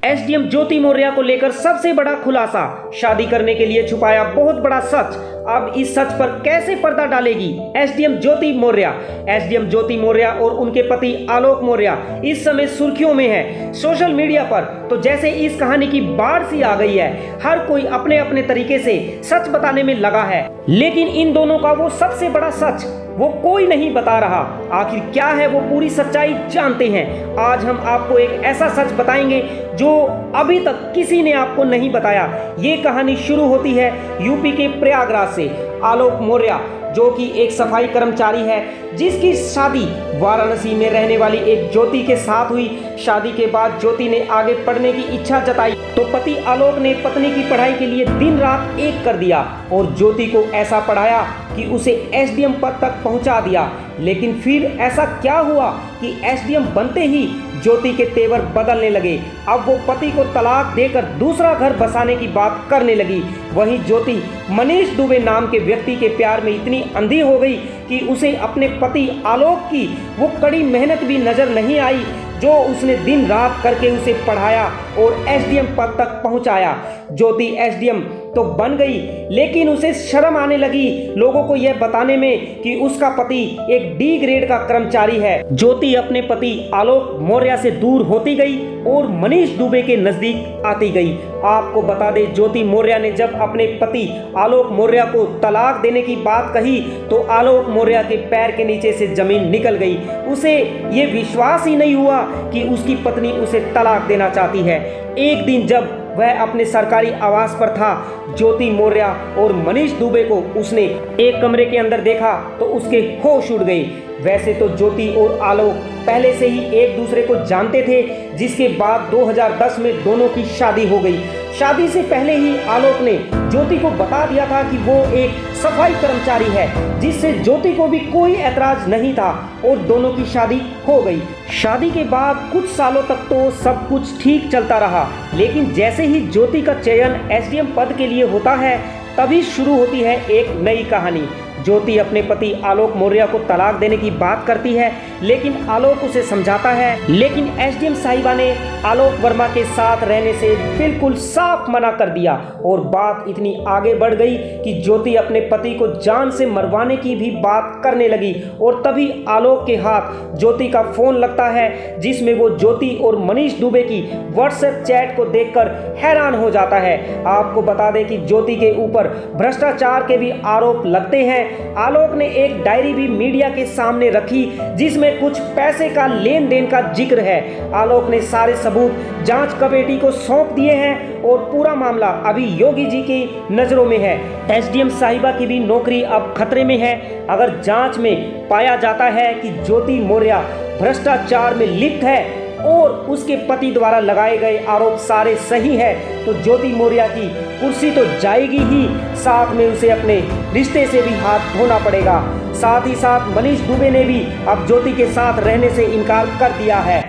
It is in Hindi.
एसडीएम ज्योति मौर्य को लेकर सबसे बड़ा खुलासा, शादी करने के लिए छुपाया बहुत बड़ा सच। अब इस सच पर कैसे पर्दा डालेगी एसडीएम ज्योति मौर्य। एसडीएम ज्योति मौर्य और उनके पति आलोक मौर्य इस समय सुर्खियों में है सोशल मीडिया पर। तो जैसे इस कहानी की बाढ़ सी आ गई है, हर कोई अपने अपने तरीके से सच बताने में लगा है, लेकिन इन दोनों का वो सबसे बड़ा सच वो कोई नहीं बता रहा। आखिर क्या है वो पूरी सच्चाई जानते हैं। आज हम आपको एक ऐसा सच बताएंगे जो अभी तक किसी ने आपको नहीं बताया। ये कहानी शुरू होती है यूपी के प्रयागराज से। आलोक मौर्य जो कि एक सफाई कर्मचारी है, जिसकी शादी वाराणसी में रहने वाली एक ज्योति के साथ हुई। शादी के बाद ज्योति ने आगे पढ़ने की इच्छा जताई तो पति आलोक ने पत्नी की पढ़ाई के लिए दिन रात एक कर दिया और ज्योति को ऐसा पढ़ाया कि उसे एसडीएम पद तक पहुंचा दिया। लेकिन फिर ऐसा क्या हुआ कि एसडीएम बनते ही ज्योति के तेवर बदलने लगे। अब वो पति को तलाक देकर दूसरा घर बसाने की बात करने लगी। वहीं ज्योति मनीष दुबे नाम के व्यक्ति के प्यार में इतनी अंधी हो गई कि उसे अपने पति आलोक की वो कड़ी मेहनत भी नजर नहीं आई जो उसने दिन रात करके उसे पढ़ाया और एसडीएम पद तक पहुंचाया। ज्योति एसडीएम तो बन गई, लेकिन उसे शर्म आने लगी लोगों को यह बताने में कि उसका पति एक डी ग्रेड का कर्मचारी है। ज्योति अपने पति आलोक मौर्य से दूर होती गई और मनीष दुबे के नजदीक आती गई। आपको बता दें, ज्योति मौर्य ने जब अपने पति आलोक मौर्य को तलाक देने की बात कही तो आलोक मौर्य के पैर के नीचे से जमीन निकल गई। उसे ये विश्वास ही नहीं हुआ कि उसकी पत्नी उसे तलाक देना चाहती है। एक दिन जब वह अपने सरकारी आवास पर था, ज्योति मौर्य और मनीष दुबे को उसने एक कमरे के अंदर देखा तो उसके होश उड़ गए। वैसे तो ज्योति और आलोक पहले से ही एक दूसरे को जानते थे, जिसके बाद 2010 में दोनों की शादी हो गई। शादी से पहले ही आलोक ने ज्योति को बता दिया था कि वो एक सफाई कर्मचारी है, जिससे ज्योति को भी कोई ऐतराज नहीं था और दोनों की शादी हो गई। शादी के बाद कुछ सालों तक तो सब कुछ ठीक चलता रहा, लेकिन जैसे ही ज्योति का चयन एसडीएम पद के लिए होता है तभी शुरू होती है एक नई कहानी। ज्योति अपने पति आलोक मौर्य को तलाक देने की बात करती है, लेकिन आलोक उसे समझाता है, लेकिन एसडीएम साहिबा ने आलोक वर्मा के साथ रहने से बिल्कुल साफ मना कर दिया और बात इतनी आगे बढ़ गई कि ज्योति अपने पति को जान से मरवाने की भी बात करने लगी। और तभी आलोक के हाथ ज्योति का फोन लगता है, जिसमें वो ज्योति और मनीष दुबे की व्हाट्सएप चैट को देखकर हैरान हो जाता है। आपको बता दें कि ज्योति के ऊपर भ्रष्टाचार के भी आरोप लगते हैं। आलोक ने एक डायरी भी मीडिया के सामने रखी, जिसमें कुछ पैसे का लेन देन का जिक्र है। आलोक ने सारे सबूत जांच कमेटी को सौंप दिए हैं और पूरा मामला अभी योगी जी की नजरों में है। एसडीएम साहिबा की भी नौकरी अब खतरे में है। अगर जांच में पाया जाता है कि ज्योति मौर्य भ्रष्टाचार में लिप्त है और उसके पति द्वारा लगाए गए आरोप सारे सही है, तो ज्योति मौर्य की कुर्सी तो जाएगी ही, साथ में उसे अपने रिश्ते से भी हाथ धोना पड़ेगा। साथ ही साथ मनीष दुबे ने भी अब ज्योति के साथ रहने से इनकार कर दिया है।